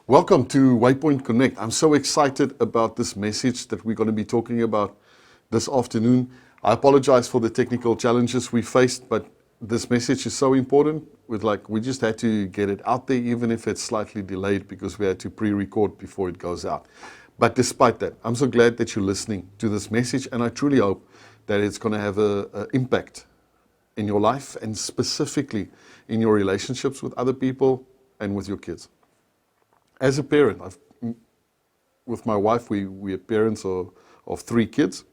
Welcome to Waypoint Connect. I'm so excited about this message that we're going to be talking about this afternoon. I apologize for the technical challenges we faced, but this message is so important. We just had to get it out there, even if it's slightly delayed, because we had to pre-record before it goes out. But despite that, I'm so glad that you're listening to this message, and I truly hope that it's going to have an impact in your life, and specifically in your relationships with other people and with your kids. As a parent, with my wife, we are parents of 3 kids.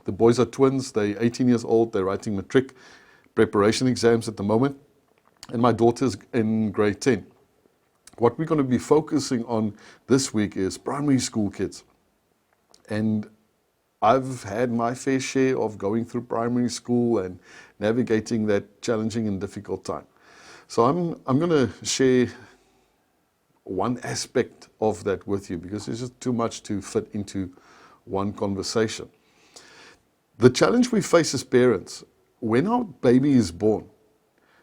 The boys are twins. They're 18 years old. They're writing matric preparation exams at the moment. And my daughter's in grade 10. What we're going to be focusing on this week is primary school kids. And I've had my fair share of going through primary school and navigating that challenging and difficult time. So I'm going to share one aspect of that with you, because it's just too much to fit into one conversation. The challenge we face as parents, when our baby is born,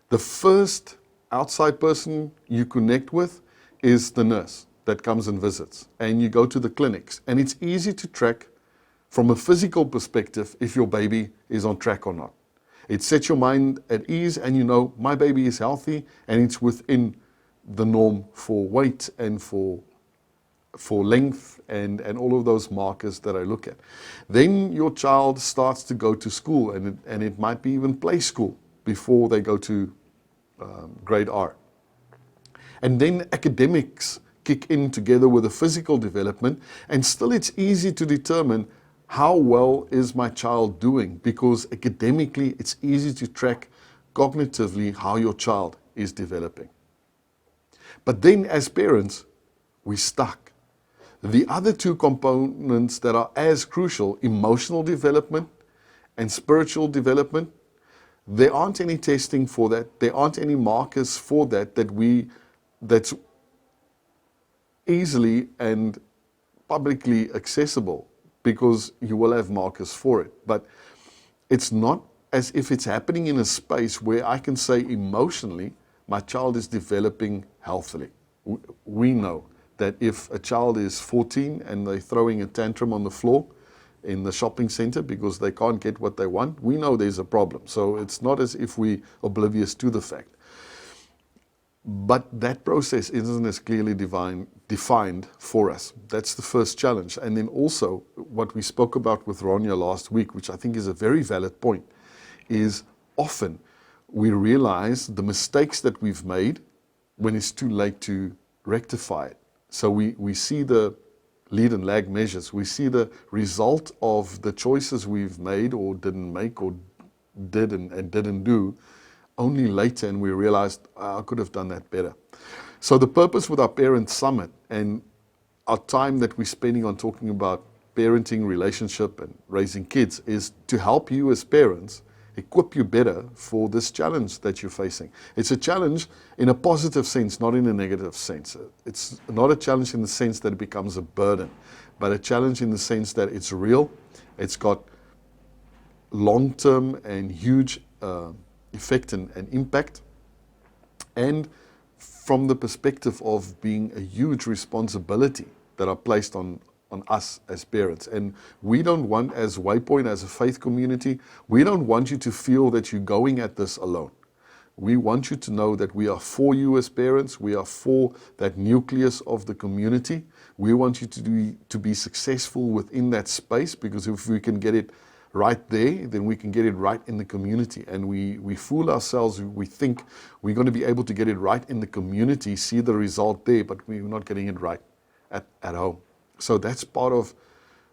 the first outside person you connect with is the nurse that comes and visits, and you go to the clinics, and it's easy to track from a physical perspective if your baby is on track or not. It sets your mind at ease, and you know my baby is healthy and it's within the norm for weight and for length and all of those markers that I look at. Then your child starts to go to school, and it might be even play school before they go to grade R. And then academics kick in together with the physical development, and still it's easy to determine how well is my child doing, because academically it's easy to track cognitively how your child is developing. But then as parents, we're stuck. The other 2 components that are as crucial, emotional development and spiritual development, there aren't any testing for that. There aren't any markers for that's easily and publicly accessible, because you will have markers for it. But it's not as if it's happening in a space where I can say emotionally, my child is developing healthily. We know that if a child is 14 and they're throwing a tantrum on the floor in the shopping center because they can't get what they want, we know there's a problem. So it's not as if we're oblivious to the fact. But that process isn't as clearly defined for us. That's the first challenge. And then also what we spoke about with Ronya last week, which I think is a very valid point, is often we realize the mistakes that we've made when it's too late to rectify it. So we see the lead and lag measures. We see the result of the choices we've made or didn't make or did and didn't do only later, and we realized, I could have done that better. So the purpose with our Parent Summit and our time that we're spending on talking about parenting, relationship, and raising kids is to help you as parents equip you better for this challenge that you're facing. It's a challenge in a positive sense, not in a negative sense. It's not a challenge in the sense that it becomes a burden, but a challenge in the sense that it's real, it's got long-term and huge effect and impact, and from the perspective of being a huge responsibility that are placed on us as parents. And we don't want, as Waypoint, as a faith community, we don't want you to feel that you're going at this alone. We want you to know that we are for you as parents. We are for that nucleus of the community. We want you to be successful within that space, because if we can get it right there, then we can get it right in the community. And we fool ourselves. We think we're going to be able to get it right in the community, see the result there, but we're not getting it right at home. So that's part of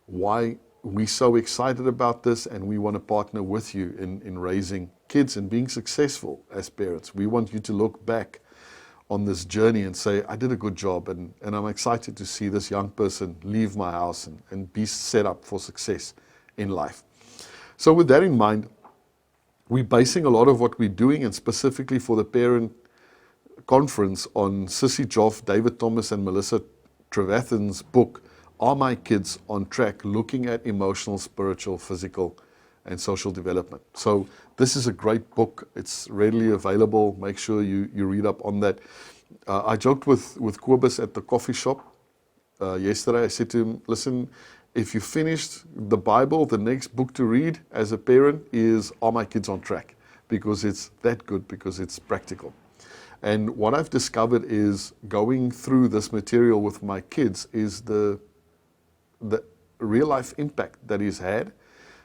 why we're so excited about this, and we want to partner with you in raising kids and being successful as parents. We want you to look back on this journey and say, I did a good job, and I'm excited to see this young person leave my house and be set up for success in life. So with that in mind, we're basing a lot of what we're doing, and specifically for the parent conference, on Sissy Joff, David Thomas, and Melissa Trevathan's book, Are My Kids on Track? Looking at emotional, spiritual, physical, and social development. So this is a great book. It's readily available. Make sure you read up on that. I joked with Kobus at the coffee shop yesterday. I said to him, listen, if you finished the Bible, the next book to read as a parent is Are My Kids on Track? Because it's that good, because it's practical. And what I've discovered is going through this material with my kids is the real life impact that he's had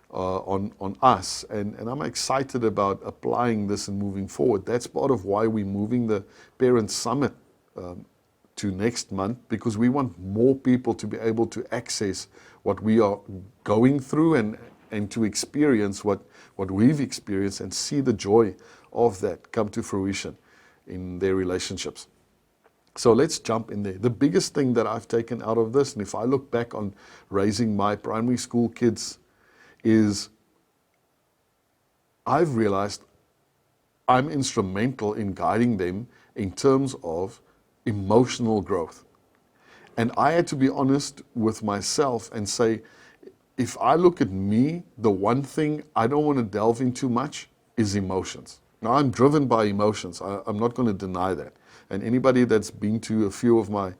on us. And I'm excited about applying this and moving forward. That's part of why we're moving the Parent Summit to next month, because we want more people to be able to access what we are going through and to experience what we've experienced and see the joy of that come to fruition in their relationships. So let's jump in there. The biggest thing that I've taken out of this, and if I look back on raising my primary school kids, is I've realized I'm instrumental in guiding them in terms of emotional growth. And I had to be honest with myself and say, if I look at me, the one thing I don't want to delve into much is emotions. Now, I'm driven by emotions. I'm not going to deny that. And anybody that's been to a few of my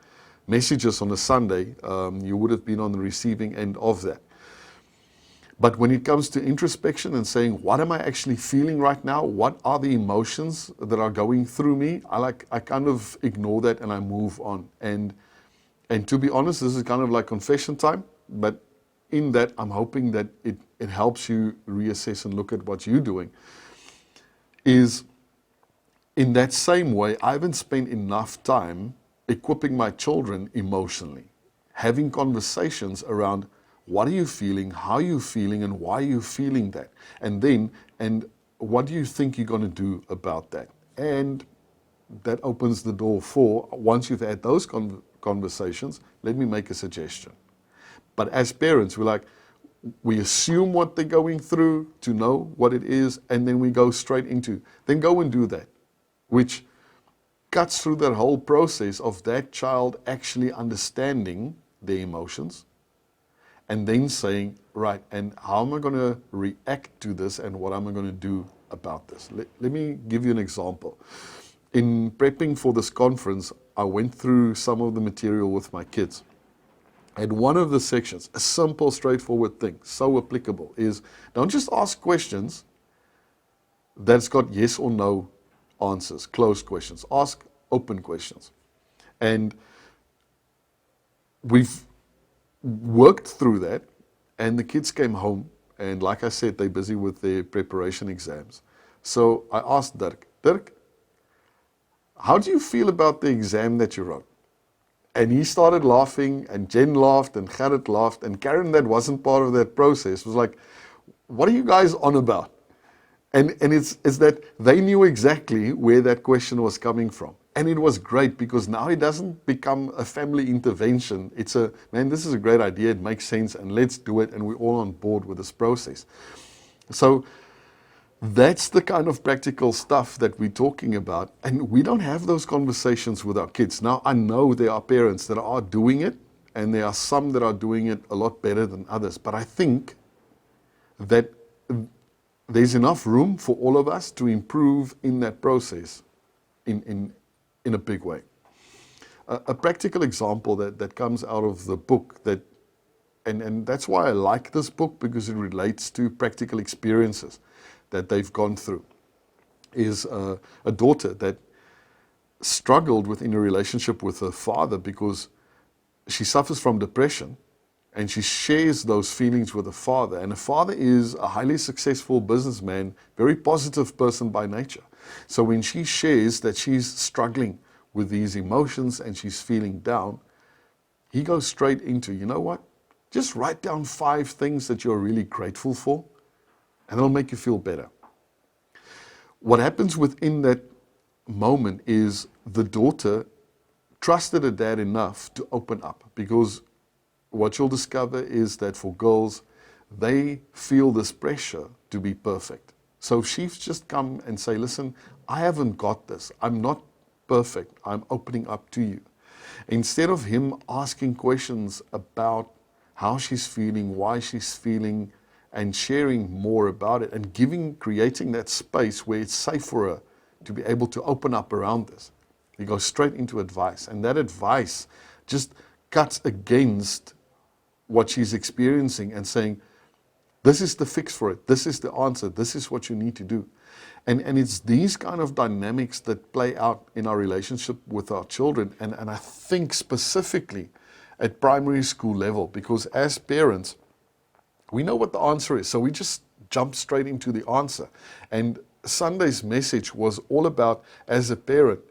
messages on a Sunday, you would have been on the receiving end of that. But when it comes to introspection and saying, what am I actually feeling right now? What are the emotions that are going through me? I kind of ignore that and I move on. And to be honest, this is kind of like confession time. But in that, I'm hoping that it helps you reassess and look at what you're doing. Is in that same way, I haven't spent enough time equipping my children emotionally, having conversations around what are you feeling, how are you feeling, and why are you feeling that? And what do you think you're going to do about that? And that opens the door for, once you've had those conversations, let me make a suggestion. But as parents, we assume what they're going through to know what it is, and then we go straight into, then go and do that, which cuts through that whole process of that child actually understanding their emotions, and then saying, right, and how am I going to react to this, and what am I going to do about this? Let me give you an example. In prepping for this conference, I went through some of the material with my kids. And one of the sections, a simple, straightforward thing, so applicable, is don't just ask questions that's got yes or no answers, closed questions. Ask open questions. And we've worked through that, and the kids came home, and like I said, they're busy with their preparation exams. So I asked Dirk, how do you feel about the exam that you wrote? And he started laughing, and Jen laughed, and Gerrit laughed, and Karen, that wasn't part of that process, was like, what are you guys on about? And it's that they knew exactly where that question was coming from. And it was great, because now it doesn't become a family intervention. It's man, this is a great idea, it makes sense, and let's do it, and we're all on board with this process. So that's the kind of practical stuff that we're talking about. And we don't have those conversations with our kids. Now, I know there are parents that are doing it, and there are some that are doing it a lot better than others. But I think that there's enough room for all of us to improve in that process in a big way. A practical example that comes out of the book, and that's why I like this book, because it relates to practical experiences that they've gone through, is a daughter that struggled within a relationship with her father because she suffers from depression, and she shares those feelings with her father. And her father is a highly successful businessman, very positive person by nature. So when she shares that she's struggling with these emotions and she's feeling down, he goes straight into, you know what? Just write down 5 things that you're really grateful for, and it'll make you feel better. What happens within that moment is the daughter trusted her dad enough to open up, because what you'll discover is that for girls, they feel this pressure to be perfect. So she's just come and say, listen, I haven't got this. I'm not perfect. I'm opening up to you. Instead of him asking questions about how she's feeling, why she's feeling, and sharing more about it, and creating that space where it's safe for her to be able to open up around this. We go straight into advice. And that advice just cuts against what she's experiencing and saying, this is the fix for it. This is the answer. This is what you need to do. And it's these kind of dynamics that play out in our relationship with our children. And I think specifically at primary school level, because as parents, we know what the answer is. So we just jump straight into the answer. And Sunday's message was all about, as a parent,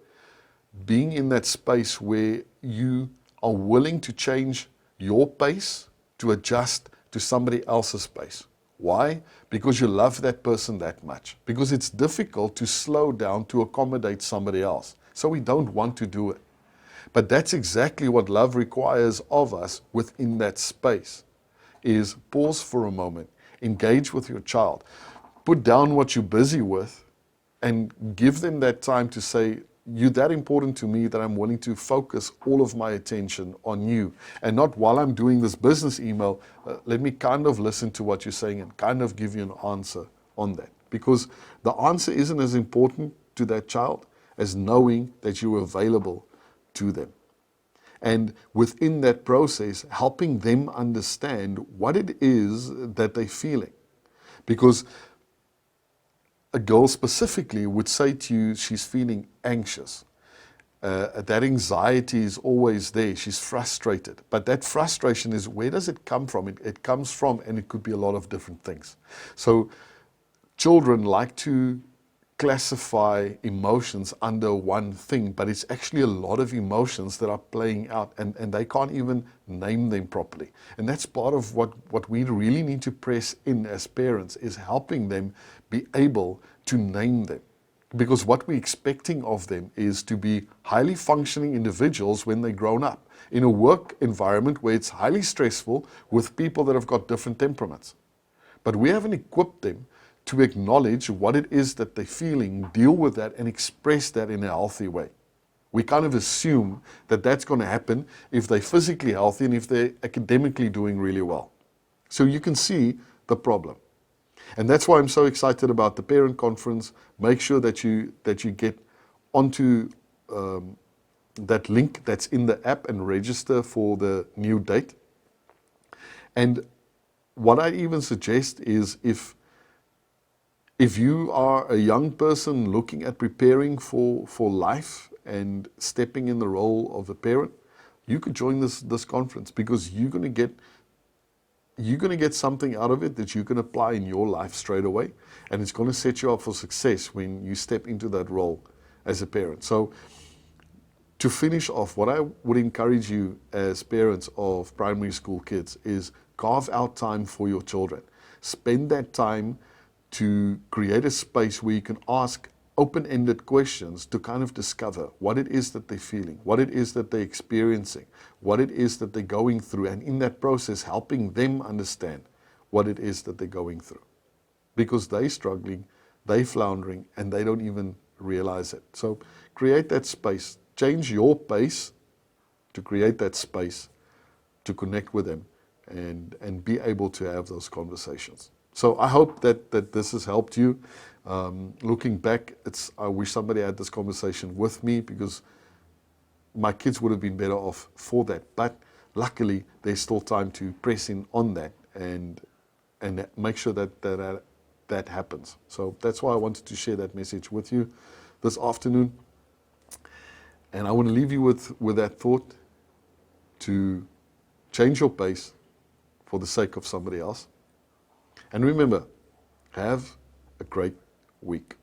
being in that space where you are willing to change your pace to adjust to somebody else's pace. Why? Because you love that person that much. Because it's difficult to slow down to accommodate somebody else. So we don't want to do it. But that's exactly what love requires of us within that space, is pause for a moment, engage with your child, put down what you're busy with, and give them that time to say, you're that important to me that I'm willing to focus all of my attention on you. And not while I'm doing this business email, let me kind of listen to what you're saying and kind of give you an answer on that. Because the answer isn't as important to that child as knowing that you're available to them. And within that process, helping them understand what it is that they're feeling. Because a girl specifically would say to you, she's feeling anxious. That anxiety is always there. She's frustrated. But that frustration is, where does it come from? It comes from, and it could be a lot of different things. So children like to classify emotions under one thing, but it's actually a lot of emotions that are playing out, and they can't even name them properly. And that's part of what we really need to press in as parents, is helping them be able to name them. Because what we're expecting of them is to be highly functioning individuals when they're grown up, in a work environment where it's highly stressful with people that have got different temperaments. But we haven't equipped them to acknowledge what it is that they're feeling, deal with that, and express that in a healthy way. We kind of assume that that's going to happen if they're physically healthy and if they're academically doing really well. So you can see the problem. And that's why I'm so excited about the parent conference. Make sure that you get onto that link that's in the app and register for the new date. And what I even suggest is, if you are a young person looking at preparing for life and stepping in the role of a parent, you could join this conference, because you're going to get something out of it that you can apply in your life straight away, and it's going to set you up for success when you step into that role as a parent. So to finish off, what I would encourage you as parents of primary school kids is carve out time for your children. Spend that time to create a space where you can ask open-ended questions to kind of discover what it is that they're feeling, what it is that they're experiencing, what it is that they're going through, and in that process helping them understand what it is that they're going through. Because they're struggling, they're floundering, and they don't even realize it. So create that space. Change your pace to create that space to connect with them and be able to have those conversations. So I hope that this has helped you. Looking back, I wish somebody had this conversation with me, because my kids would have been better off for that. But luckily, there's still time to press in on that and make sure that happens. So that's why I wanted to share that message with you this afternoon. And I want to leave you with that thought, to change your pace for the sake of somebody else. And remember, have a great week.